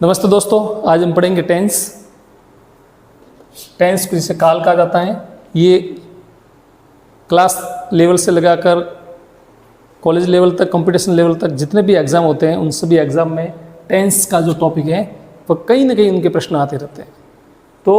नमस्ते दोस्तों, आज हम पढ़ेंगे टेंस। टेंस को जिसे काल कहा जाता है। ये क्लास लेवल से लगाकर कॉलेज लेवल तक, कंपटीशन लेवल तक जितने भी एग्ज़ाम होते हैं उन सभी एग्ज़ाम में टेंस का जो टॉपिक है वह कहीं ना कहीं उनके प्रश्न आते रहते हैं। तो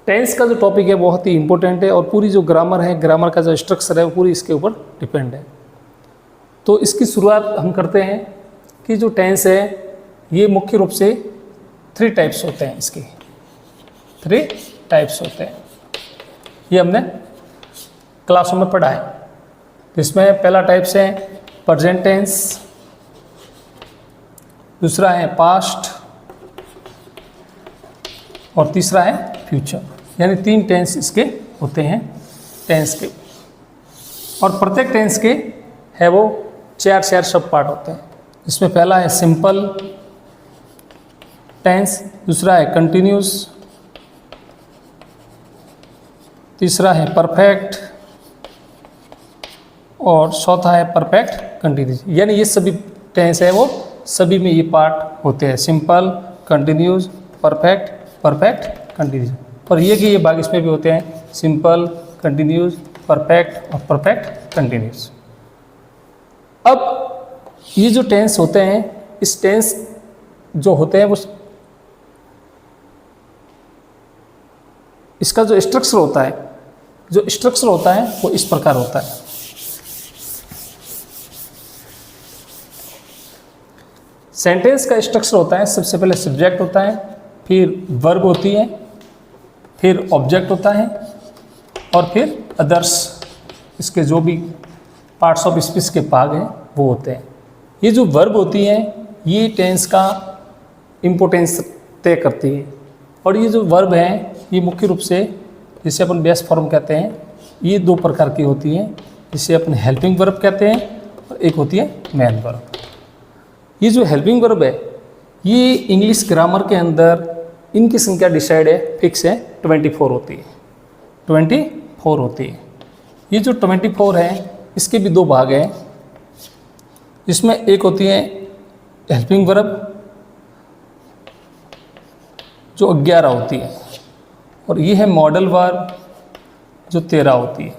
टेंस का जो टॉपिक है बहुत ही इम्पोर्टेंट है और पूरी जो ग्रामर है, ग्रामर का जो स्ट्रक्चर है वो पूरी इसके ऊपर डिपेंड है। तो इसकी शुरुआत हम करते हैं कि जो टेंस है ये मुख्य रूप से 3 टाइप्स होते हैं। इसके 3 टाइप्स होते हैं। ये हमने क्लासों में पढ़ा है। इसमें पहला टाइप्स है प्रेजेंट टेंस, दूसरा है पास्ट और तीसरा है फ्यूचर। यानी 3 टेंस इसके होते हैं टेंस के। और प्रत्येक टेंस के है वो 4 सब पार्ट होते हैं। इसमें पहला है सिंपल टेंस, दूसरा है कंटिन्यूस, तीसरा है परफेक्ट और चौथा है परफेक्ट कंटिन्यूस। यानी ये सभी टेंस है वो सभी में ये पार्ट होते हैं, simple, continuous, perfect, perfect continuous. और ये कि ये भाग इसमें भी होते हैं, सिंपल, कंटिन्यूस, परफेक्ट और परफेक्ट कंटिन्यूस। अब ये जो टेंस होते हैं, इस टेंस जो होते हैं वो इसका जो स्ट्रक्चर होता है वो इस प्रकार होता है। सेंटेंस का स्ट्रक्चर होता है, सबसे पहले सब्जेक्ट होता है, फिर वर्ब होती है, फिर ऑब्जेक्ट होता है और फिर अदर्स। इसके जो भी पार्ट्स ऑफ स्पीच के भाग हैं वो होते हैं। ये जो वर्ब होती है ये टेंस का इम्पोर्टेंस तय करती है। और ये जो वर्ब है ये मुख्य रूप से जिसे अपन बेस फॉर्म कहते हैं, ये 2 प्रकार की होती हैं। जिसे अपन हेल्पिंग वर्ब कहते हैं और एक होती है मेन वर्ब। ये जो हेल्पिंग वर्ब है ये इंग्लिश ग्रामर के अंदर इनकी संख्या डिसाइड है, फिक्स है, 24 होती है। 24 होती है। ये जो 24 है इसके भी 2 भाग हैं। इसमें एक होती है हेल्पिंग वर्ब जो 11 होती है और ये है मॉडल वर्ब जो 13 होती है।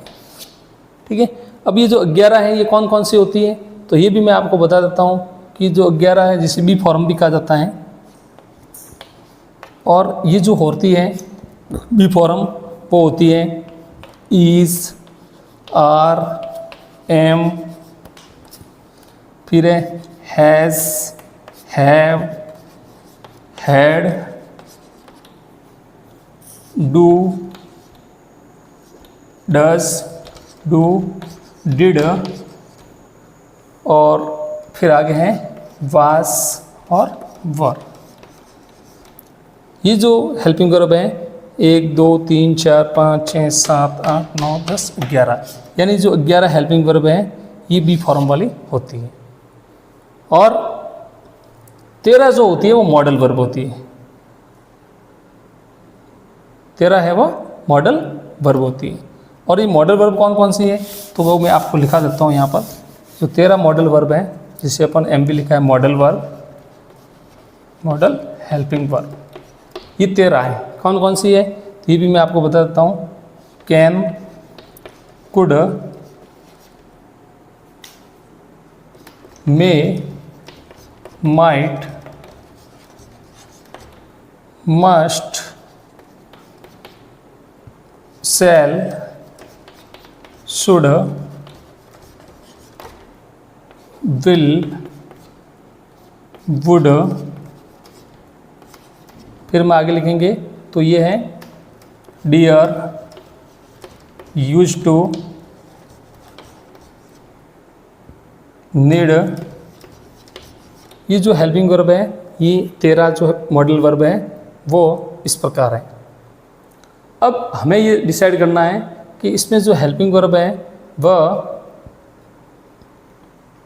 ठीक है। अब ये जो 11 है ये कौन कौन सी होती है, तो ये भी मैं आपको बता देता हूँ कि जो 11 है जिसे बी फॉर्म भी कहा जाता है। और ये जो होती है बी फॉर्म वो होती है इज, आर, एम, फिर है has, have, had, do, does, do, did और फिर आगे हैं वाज और वर। ये जो हेल्पिंग वर्ब है 1, 2, 3, 4, 5, 6, 7, 8, 9, 10, 11। यानी जो 11 हेल्पिंग वर्ब है ये बी फॉर्म वाली होती है। और 13 जो होती है वो मॉडल वर्ब होती है। 13 है वो मॉडल वर्ब होती है। और ये मॉडल वर्ब कौन कौन सी है तो वो मैं आपको लिखा देता हूँ यहाँ पर। जो 13 मॉडल वर्ब है जिसे अपन एम भी लिखा है modal verb, model helping verb, ये 13 है। कौन कौन सी है तो ये भी मैं आपको बता देता हूँ। Can, could, may, might, must, shall, should, will, would। फिर हम आगे लिखेंगे तो ये है डियर, यूज टू, नीड। ये जो हेल्पिंग वर्ब है ये 13 जो मॉडल वर्ब है वो इस प्रकार है। अब हमें ये डिसाइड करना है कि इसमें जो हेल्पिंग वर्ब है वह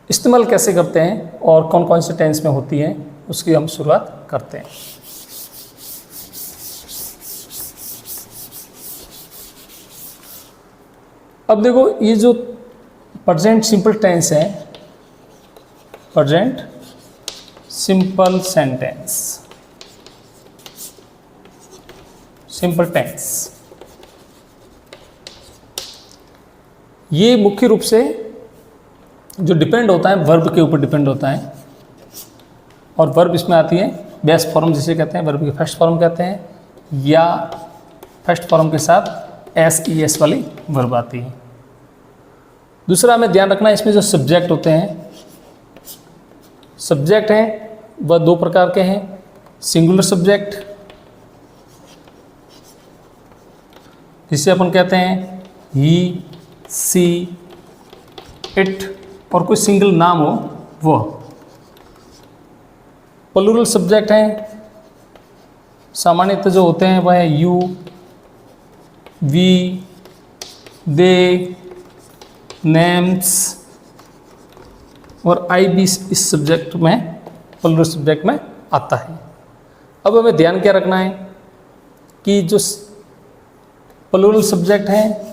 इस्तेमाल कैसे करते हैं और कौन कौन से टेंस में होती हैं, उसकी हम शुरुआत करते हैं। अब देखो ये जो प्रेजेंट सिंपल टेंस है, present simple sentence, simple tense. ये मुख्य रूप से जो डिपेंड होता है वर्ब के ऊपर डिपेंड होता है, और वर्ब इसमें आती है बेस फॉर्म जिसे कहते हैं, वर्ब की फर्स्ट फॉर्म कहते हैं, या फर्स्ट फॉर्म के साथ एस वाली वर्ब आती है। दूसरा हमें ध्यान रखना है, इसमें जो सब्जेक्ट होते हैं, सब्जेक्ट हैं वह दो प्रकार के हैं, सिंगुलर सब्जेक्ट जिसे अपन कहते हैं ही, सी, इट और कोई सिंगल नाम हो वो। प्लूरल सब्जेक्ट हैं, सामान्यतः जो होते हैं वह है यू, वी, दे, नेम्स और आई भी इस सब्जेक्ट में, प्लूरल सब्जेक्ट में आता है। अब हमें ध्यान क्या रखना है कि जो प्लूरल सब्जेक्ट हैं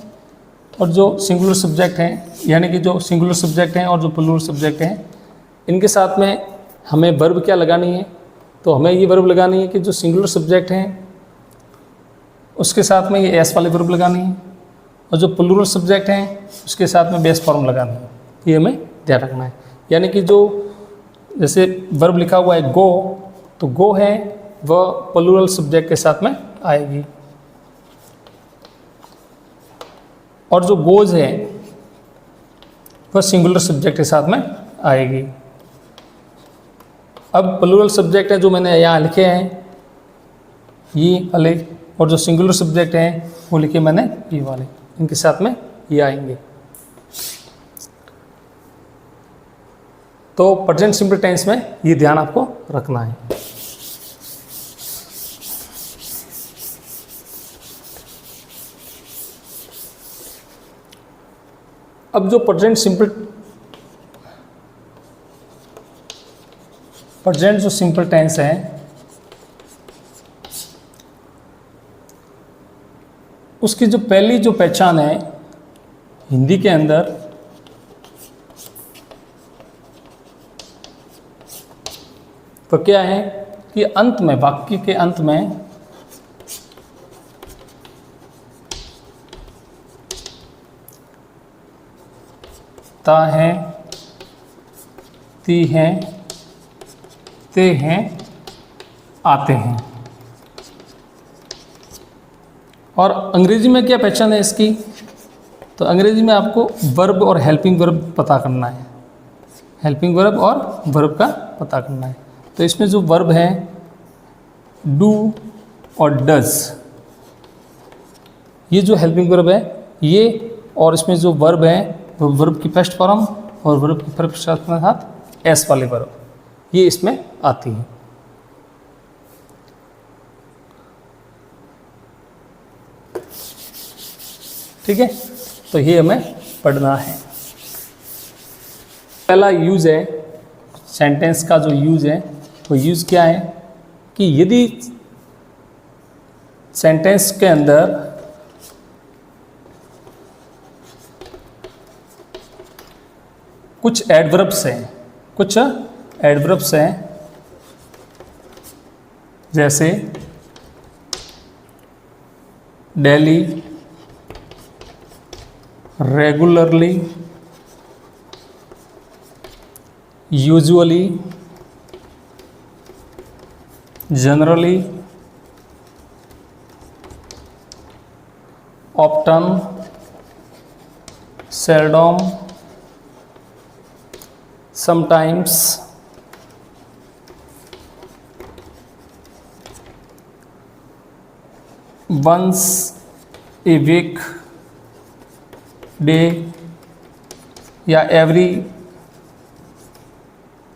और जो सिंगुलर सब्जेक्ट हैं, यानी कि जो सिंगुलर सब्जेक्ट हैं और जो प्लूरल सब्जेक्ट हैं, इनके साथ में हमें वर्ब क्या लगानी है, तो हमें ये वर्ब लगानी है कि जो सिंगुलर सब्जेक्ट हैं उसके साथ में ये एस वाली वर्ब लगानी है, और जो प्लूरल सब्जेक्ट हैं उसके साथ में बेस फॉर्म लगानी है। ये हमें ध्यान रखना है। यानी कि जो जैसे वर्ब लिखा हुआ है गो, तो गो है वह प्लूरल सब्जेक्ट के साथ में आएगी, और जो गोज है वह सिंगुलर सब्जेक्ट के साथ में आएगी। अब प्लूरल सब्जेक्ट है जो मैंने यहाँ लिखे हैं ये वाले, और जो सिंगुलर सब्जेक्ट हैं वो लिखे मैंने ये वाले, इनके साथ में ये आएंगे। तो प्रेजेंट सिंपल टेंस में ये ध्यान आपको रखना है। अब जो प्रेजेंट जो सिंपल टेंस है उसकी जो पहली जो पहचान है हिंदी के अंदर, तो क्या है कि अंत में, वाक्य के अंत में ता है, ती हैं, ते हैं, आते हैं। और अंग्रेजी में क्या पहचान है इसकी, तो अंग्रेजी में आपको वर्ब और हेल्पिंग वर्ब पता करना है, हेल्पिंग वर्ब और वर्ब का पता करना है। तो इसमें जो वर्ब है डू और डज, ये जो हेल्पिंग वर्ब है ये, और इसमें जो वर्ब है वो वर्ब की फर्स्ट फॉर्म और वर्ब की फर्स्ट फॉर्म के साथ एस वाले वर्ब, ये इसमें आती है। ठीक है, तो ये हमें पढ़ना है। पहला यूज है सेंटेंस का, जो यूज है वो यूज क्या है कि यदि सेंटेंस के अंदर कुछ एडवर्ब्स हैं, जैसे daily, regularly, usually, generally, often, seldom, sometimes, once a week, day या एवरी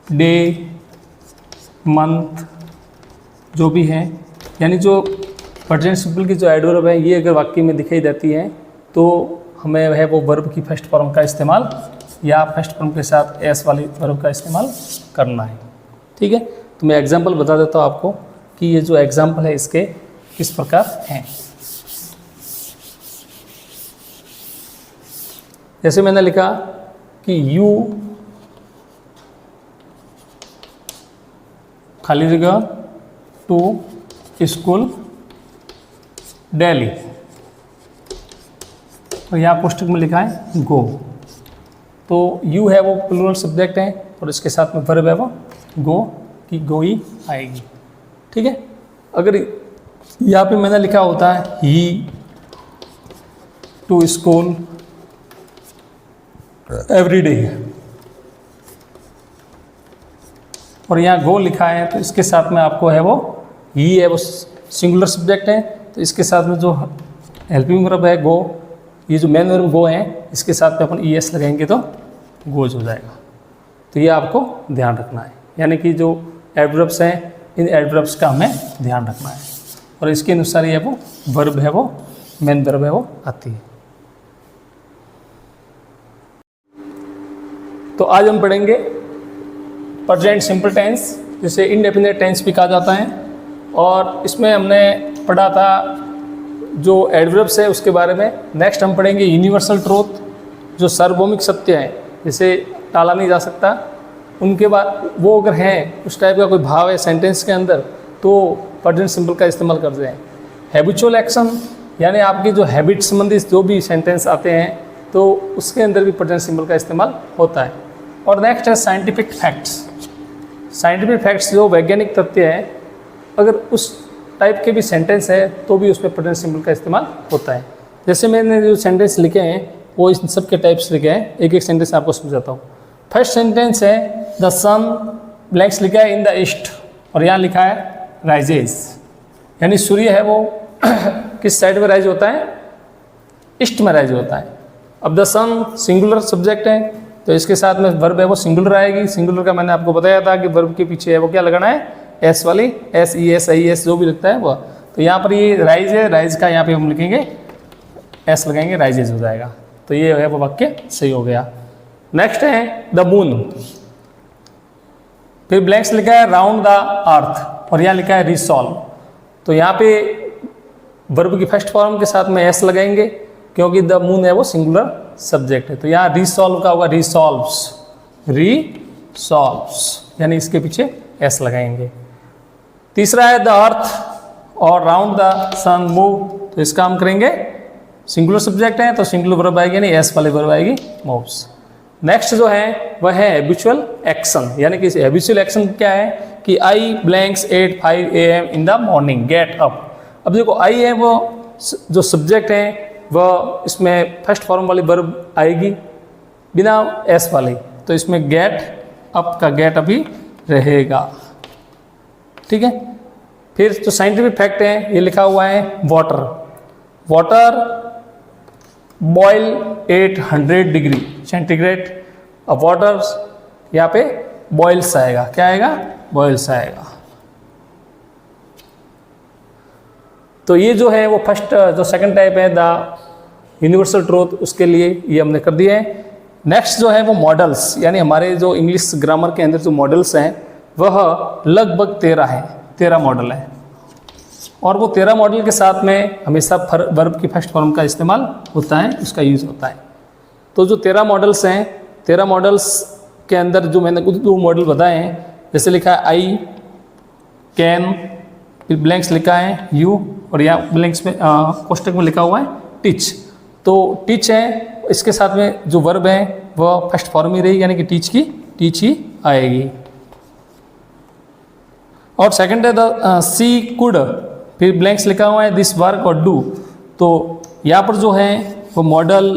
डे, मंथ, जो भी है। यानी जो प्रेजेंट सिंपल की जो एडवर्ब है ये अगर वाक्य में दिखाई देती है तो हमें वह वो वर्ब की फर्स्ट फॉर्म का इस्तेमाल या फर्स्ट फॉर्म के साथ एस वाली वर्ब का इस्तेमाल करना है। ठीक है, तो मैं एग्जांपल बता देता हूँ आपको कि ये जो एग्जांपल है इसके किस प्रकार हैं। जैसे मैंने लिखा कि यू खाली जगह टू स्कूल डेली, और यहाँ कोष्टक में लिखा है गो। तो यू है वो प्लूरल सब्जेक्ट है और इसके साथ में वर्ब है वो गो, कि गोई आएगी। ठीक है, अगर यहाँ पे मैंने लिखा होता है ही टू स्कूल एवरी डे, और यहाँ गो लिखा है, तो इसके साथ में आपको है वो ही है वो सिंगुलर सब्जेक्ट है, तो इसके साथ में जो हेल्पिंग वर्ब है गो, ये जो मेन वर्ब गो है, इसके साथ में अपन ई एस लगाएंगे तो गोज हो जाएगा। तो ये आपको ध्यान रखना है, यानी कि जो एडवर्ब्स हैं इन एडवर्ब्स का हमें ध्यान रखना है, और इसके अनुसार ये वो वर्ब है वो मेन वर्ब है वो आती है। तो आज हम पढ़ेंगे प्रेजेंट सिंपल टेंस, जिसे इंडेफिनिट टेंस भी कहा जाता है, और इसमें हमने पढ़ा था जो एडवर्ब्स है उसके बारे में। नेक्स्ट हम पढ़ेंगे यूनिवर्सल ट्रूथ, जो सार्वभौमिक सत्य है जिसे टाला नहीं जा सकता, उनके बाद वो अगर हैं उस टाइप का कोई भाव है सेंटेंस के अंदर तो प्रेजेंट सिंपल का इस्तेमाल करते हैं। हैबिचुअल एक्शन, यानी आपकी जो हैबिट संबंधित जो भी सेंटेंस आते हैं तो उसके अंदर भी प्रेजेंट सिंपल का इस्तेमाल होता है। और नेक्स्ट है साइंटिफिक फैक्ट्स। साइंटिफिक फैक्ट्स जो वैज्ञानिक तथ्य है, अगर उस टाइप के भी सेंटेंस है तो भी उसमें प्रेजेंट सिंपल का इस्तेमाल होता है। जैसे मैंने जो सेंटेंस लिखे हैं वो इन सब के टाइप्स लिखे हैं, एक एक सेंटेंस आपको समझाता हूँ। फर्स्ट सेंटेंस है द सन ब्लैक्स लिखा है इन द ईस्ट, और यहाँ लिखा है राइजेस, यानी सूर्य है वो किस साइड में राइज होता है, ईस्ट में राइज होता है। अब द सन सिंगुलर सब्जेक्ट है तो इसके साथ में वर्ब है वो सिंगुलर आएगी। सिंगुलर का मैंने आपको बताया था कि वर्ब के पीछे है वो क्या लगाना है, एस वाली, S E S I S जो भी लगता है वो। तो यहाँ पर ये राइज है, राइज का यहाँ पे हम लिखेंगे एस लगाएंगे, राइजेज हो जाएगा। तो ये है वो वाक्य सही हो गया। नेक्स्ट है द मून, फिर ब्लैंक्स लिखा है राउंड द अर्थ, और यहाँ लिखा है रिसॉल्व। तो यहाँ पे वर्ब की फर्स्ट फॉर्म के साथ में एस लगाएंगे क्योंकि द मून है वो सिंगुलर सब्जेक्ट है। तो यहाँ रिसॉल्व का होगा रिसॉल्व्स, रिसॉल्व्स, यानी इसके पीछे एस लगाएंगे। तीसरा है द अर्थ और राउंड द सन मूव, तो इसका हम करेंगे सिंगुलर सब्जेक्ट है तो सिंगुलर वर्ब आएगी, नहीं एस वाली वर्ब आएगी मूव्स। नेक्स्ट जो है वह है हैबिचुअल एक्शन, यानी कि हैबिचुअल एक्शन क्या है कि I blanks 8:05 AM in the morning get up. अब देखो आई है वो जो सब्जेक्ट है वह इसमें फर्स्ट फॉर्म वाली वर्ब आएगी बिना एस वाली, तो इसमें गेट अप का गेट अप ही रहेगा। ठीक है, फिर जो साइंटिफिक फैक्ट है ये लिखा हुआ है water, water boil 800 degree centigrade. अब वाटर यहाँ पे बॉयल्स आएगा, क्या आएगा, बॉयल्स आएगा। तो ये जो है वो फर्स्ट जो सेकंड टाइप है द यूनिवर्सल ट्रूथ, उसके लिए ये हमने कर दिया है। नेक्स्ट जो है वो मॉडल्स, यानी हमारे जो इंग्लिश ग्रामर के अंदर जो मॉडल्स हैं वह लगभग 13 हैं, 13 मॉडल हैं, और वो 13 मॉडल के साथ में हमेशा वर्ब की फर्स्ट फॉर्म का इस्तेमाल होता है, उसका यूज़ होता है। तो जो 13 मॉडल्स हैं, 13 मॉडल्स के अंदर जो मैंने कुछ 2 मॉडल बताए हैं, जैसे लिखा है आई कैन, फिर ब्लैंक्स लिखा है यू, और यहाँ ब्लैंक्स में कोष्टक में लिखा हुआ है टीच। तो टीच है, इसके साथ में जो वर्ब है वह फर्स्ट फॉर्म ही रहेगी, यानी कि टीच की टीच ही आएगी। और सेकंड है द सी कुड, फिर ब्लैंक्स लिखा हुआ है दिस वर्क और डू। तो यहाँ पर जो है वो मॉडल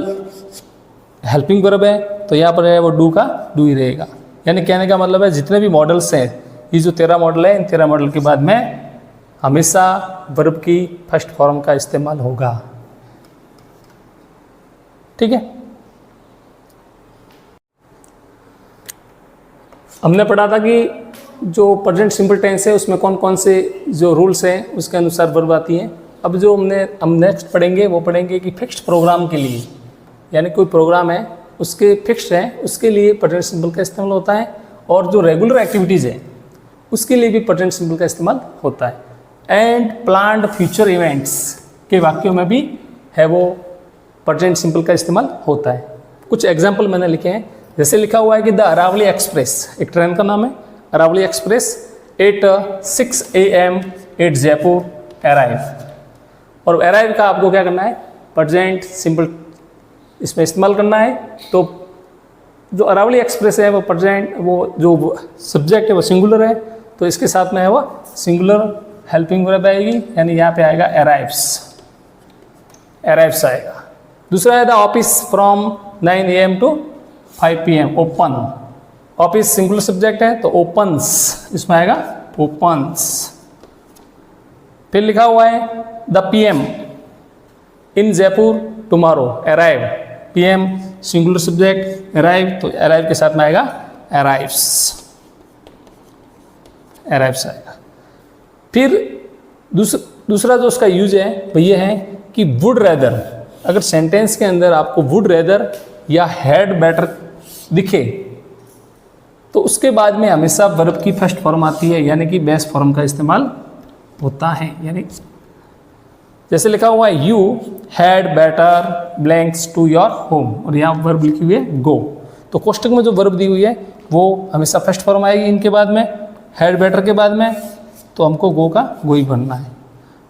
हेल्पिंग वर्ब है, तो यहाँ पर है वो डू का डू ही रहेगा। यानी कहने का मतलब है जितने भी मॉडल्स हैं, ये जो 13 मॉडल है, इन 13 मॉडल के बाद में हमेशा वर्ब की फर्स्ट फॉर्म का इस्तेमाल होगा। ठीक है, हमने पढ़ा था कि जो प्रेजेंट सिंपल टेंस है उसमें कौन कौन से जो रूल्स हैं उसके अनुसार वर्ब आती हैं। अब जो हम नेक्स्ट पढ़ेंगे वो पढ़ेंगे कि फिक्स्ड प्रोग्राम के लिए, यानी कोई प्रोग्राम है उसके फिक्स्ड है उसके लिए प्रेजेंट सिंपल का इस्तेमाल होता है, और जो रेगुलर एक्टिविटीज़ है उसके लिए भी प्रेजेंट सिंपल का इस्तेमाल होता है। एंड प्लान्ड फ्यूचर इवेंट्स के वाक्यों में भी है वो प्रेजेंट सिंपल का इस्तेमाल होता है। कुछ एग्जाम्पल मैंने लिखे हैं, जैसे लिखा हुआ है कि द अरावली एक्सप्रेस, एक ट्रेन का नाम है Aravali express, 8 6 AM at Jaipur arrive. और अराइव का आपको क्या करना है, प्रेजेंट सिंपल इसमें इस्तेमाल करना है। तो जो अरावली एक्सप्रेस है वो प्रेजेंट, वो जो सब्जेक्ट है वो सिंगुलर है, तो इसके साथ में है वो सिंगुलर हेल्पिंग वर्ब आएगी, यानी यहाँ पे आएगा अराइव्स, अराइव्स आएगा। दूसरा है the office from 9 AM to 5 PM, open. Office singular subject है तो ओपन्स, इसमें आएगा ओपन्स। फिर लिखा हुआ है the PM in Jaipur tomorrow, arrive, PM singular subject, arrive, तो अराइव के साथ में आएगा अराइव्स, अराइव्स आएगा। फिर दूसरा जो उसका यूज है वो ये है कि वुड रेदर, अगर सेंटेंस के अंदर आपको वुड रेदर या हैड बेटर दिखे तो उसके बाद में हमेशा वर्ब की फर्स्ट फॉर्म आती है, यानी कि बेस फॉर्म का इस्तेमाल होता है। यानी जैसे लिखा हुआ है you had better blanks to your home, और यहाँ वर्ब लिखी हुई है गो, तो कोष्टक में जो वर्ब दी हुई है वो हमेशा फर्स्ट फॉर्म आएगी इनके बाद में, हैड बेटर के बाद में, तो हमको गो का गो ही बनना है।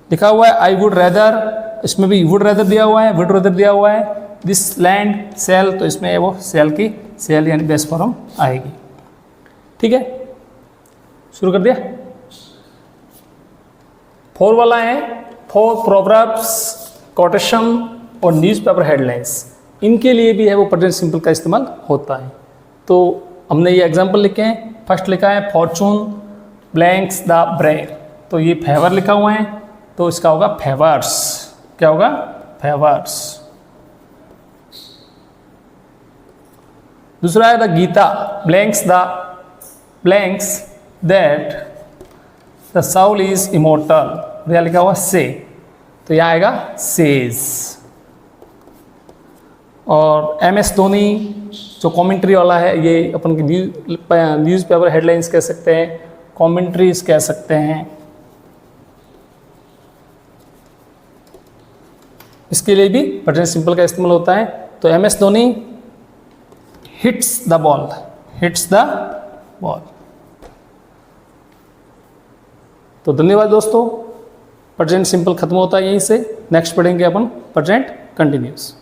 लिखा हुआ है आई वुड रेदर, इसमें भी वुड रेदर दिया हुआ है, वुड रेदर दिया हुआ है। दिस लैंड सेल, तो इसमें वो सेल की सेल यानी बेस फॉर्म आएगी। ठीक है, शुरू कर दिया। 4 वाला है फॉर प्रोवर्ब्स, कोटेशन और न्यूज़पेपर हेडलाइंस, इनके लिए भी है वो प्रेजेंट सिंपल का इस्तेमाल होता है। तो हमने ये एग्जांपल लिखे हैं। फर्स्ट लिखा है फॉर्चून ब्लैंक्स द ब्रेड, तो ये फेवर लिखा हुआ है तो इसका होगा फेवर्स, क्या होगा फेवर्स। दूसरा है the Gita blanks that the soul is immortal, यह लिखा हुआ से, तो यह आएगा सेज। और MS धोनी जो कमेंट्री वाला है, ये अपन न्यूज़पेपर हेडलाइंस कह सकते हैं, कमेंट्रीज कह सकते हैं। इसके लिए भी प्रेजेंट सिंपल का इस्तेमाल होता है। तो MS Dhoni hits the ball, hits the ball. तो धन्यवाद दोस्तों, प्रेजेंट सिंपल खत्म होता है यहीं से। नेक्स्ट पढ़ेंगे अपन प्रेजेंट कंटिन्यूस।